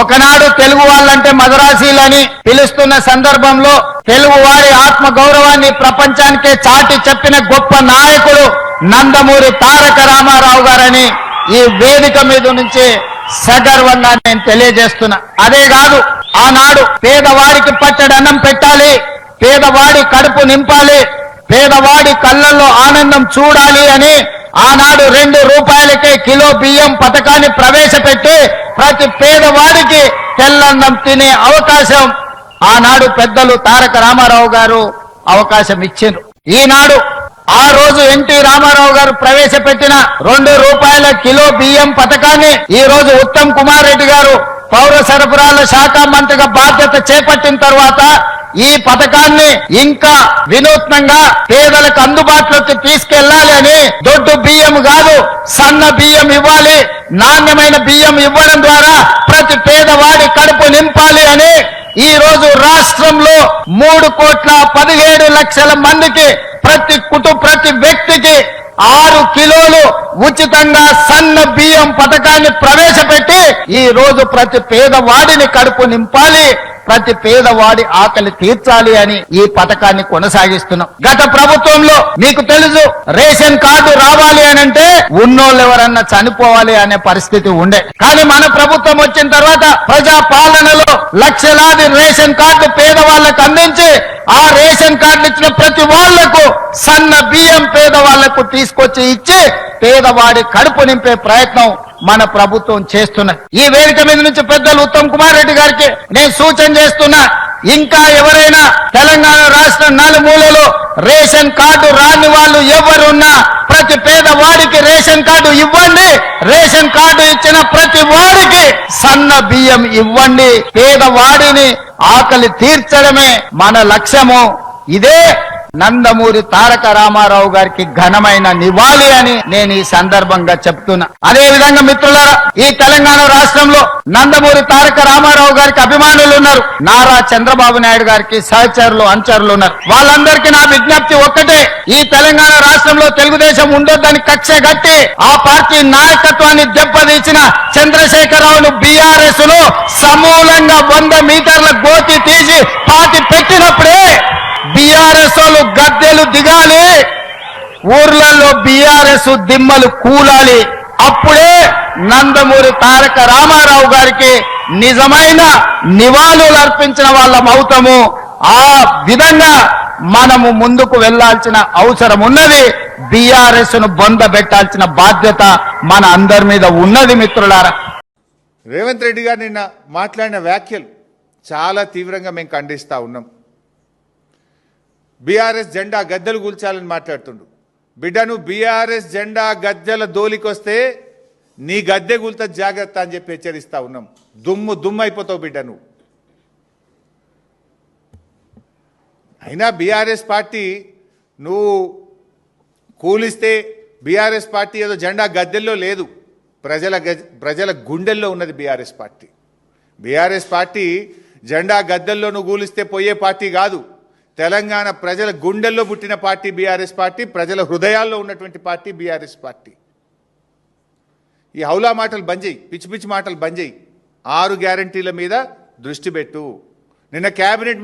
ఒకనాడు తెలుగు వాళ్ళంటే మదరాసీలని పిలుస్తున్న సందర్భంలో తెలుగు వారి ఆత్మ గౌరవాన్ని ప్రపంచానికే చాటి చెప్పిన గొప్ప నాయకుడు నందమూరి తారక రామారావు గారని ఈ వేదిక మీద నుంచి సగర్వంగా నేను తెలియజేస్తున్నా. అదే కాదు, ఆనాడు పేదవాడికి పట్టెడన్నం పెట్టాలి, పేదవాడి కడుపు నింపాలి, పేదవాడి కళ్ళల్లో ఆనందం చూడాలి అని ఆనాడు 2 రూపాయలకే కిలో బియ్యం పథకాన్ని ప్రవేశపెట్టి ప్రతి పేదవాడికి తెల్లన్నం తినే అవకాశం ఆనాడు పెద్దలు తారక రామారావు గారు అవకాశం ఇచ్చారు. ఈనాడు ఆ రోజు ఎన్టీ రామారావు గారు ప్రవేశపెట్టిన 2 రూపాయల కిలో బియ్యం పథకాన్ని ఈ రోజు ఉత్తమ్ కుమార్ రెడ్డి గారు పౌర సరఫరాల శాఖ మంత్రిగా బాధ్యత చేపట్టిన తర్వాత ఈ పథకాన్ని ఇంకా వినూత్నంగా పేదలకు అందుబాటులోకి తీసుకెళ్లాలి అని దొడ్డు బియ్యం కాదు సన్న బియ్యం ఇవ్వాలి, నాణ్యమైన బియ్యం ఇవ్వడం ద్వారా ప్రతి పేదవాడి కడుపు నింపాలి అని ఈ రోజు రాష్ట్రంలో 3,17,00,000 మందికి ప్రతి వ్యక్తికి 6 కిలోలు ఉచితంగా సన్న బియ్యం పథకాన్ని ప్రవేశపెట్టి ఈ రోజు ప్రతి పేదవాడిని కడుపు నింపాలి, ప్రతి పేదవాడి ఆకలి తీర్చాలి అని ఈ పథకాన్ని కొనసాగిస్తున్నాం. గత ప్రభుత్వంలో మీకు తెలుసు, రేషన్ కార్డు రావాలి అని అంటే ఉన్నోళ్ళు ఎవరన్నా చనిపోవాలి అనే పరిస్థితి ఉండే. కానీ మన ప్రభుత్వం వచ్చిన తర్వాత ప్రజా పాలనలో లక్షలాది రేషన్ కార్డు పేదవాళ్లకు అందించి ఆ రేషన్ కార్డు ఇచ్చిన ప్రతి వాళ్లకు సన్న బియ్యం పేదవాళ్లకు తీసుకొచ్చి ఇచ్చి పేదవాడి కడుపు నింపే ప్రయత్నం మన ప్రభుత్వం చేస్తున్నది. ఈ వేదిక మీద నుంచి పెద్దలు ఉత్తమ్ కుమార్ రెడ్డి గారికి నేను సూచన చేస్తున్నా, ఇంకా ఎవరైనా తెలంగాణ రాష్ట్ర నలుమూలలో రేషన్ కార్డు రాని వాళ్ళు ఎవరున్నా ప్రతి పేదవాడికి రేషన్ కార్డు ఇవ్వండి, రేషన్ కార్డు ఇచ్చిన ప్రతి వాడికి సన్న బియ్యం ఇవ్వండి, పేదవాడిని ఆకలి తీర్చడమే మన లక్ష్యము. ఇదే నందమూరి తారక రామారావు గారికి ఘనమైన నివాళి అని నేను ఈ సందర్భంగా చెప్తున్నా. అదే విధంగా మిత్రులారా, ఈ తెలంగాణ రాష్ట్రంలో నందమూరి తారక రామారావు గారికి అభిమానులు ఉన్నారు, నారా చంద్రబాబు నాయుడు గారికి సహచరులు అనుచరులు ఉన్నారు. వాళ్ళందరికీ నా విజ్ఞప్తి ఒక్కటే, ఈ తెలంగాణ రాష్ట్రంలో తెలుగుదేశం ఉండొద్దని కక్ష గట్టి ఆ పార్టీ నాయకత్వాన్ని దెబ్బతీసిన చంద్రశేఖరరావును బీఆర్ఎస్ లో సమూలంగా 100 మీటర్ల గోతి తీసి పార్టీ పెట్టినప్పుడే బీఆర్ఎస్ వాళ్ళు గద్దెలు దిగాలి, ఊర్లలో బీఆర్ఎస్ దిమ్మలు కూలాలి. అప్పుడే నందమూరి తారక రామారావు గారికి నిజమైన నివాళులు అర్పించిన వాళ్ళం అవుతాము. ఆ విధంగా మనము ముందుకు వెళ్లాల్సిన అవసరం ఉన్నది. బీఆర్ఎస్ ను బొందబెట్టాల్సిన బాధ్యత మన అందరి మీద ఉన్నది. మిత్రులారా, రేవంత్ రెడ్డి గారు నిన్న మాట్లాడిన వ్యాఖ్యలు చాలా తీవ్రంగా మేము ఖండిస్తా ఉన్నాం. బీఆర్ఎస్ జెండా గద్దెలు కూల్చాలని మాట్లాడుతుండు. బిడ్డను బీఆర్ఎస్ జెండా గద్దెల దోలికొస్తే నీ గద్దె కూల్తా జాగ్రత్త అని చెప్పి హెచ్చరిస్తా ఉన్నాం. దుమ్ము అయిపోతావు బిడ్డ నువ్వు. అయినా బీఆర్ఎస్ పార్టీ నువ్వు కూలిస్తే బీఆర్ఎస్ పార్టీ ఏదో జెండా గద్దెల్లో లేదు, ప్రజల గుండెల్లో ఉన్నది బీఆర్ఎస్ పార్టీ. బీఆర్ఎస్ పార్టీ జెండా గద్దెల్లో నువ్వు కూలిస్తే పోయే పార్టీ కాదు. తెలంగాణ ప్రజల గుండెల్లో పుట్టిన పార్టీ బీఆర్ఎస్ పార్టీ, ప్రజల హృదయాల్లో ఉన్నటువంటి పార్టీ బీఆర్ఎస్ పార్టీ. ఈ హౌలా మాటలు బంద్ చేయి, పిచ్చి పిచ్చి మాటలు బంద్ చేయి, 6 గ్యారంటీల మీద దృష్టి పెట్టు. నిన్న కేబినెట్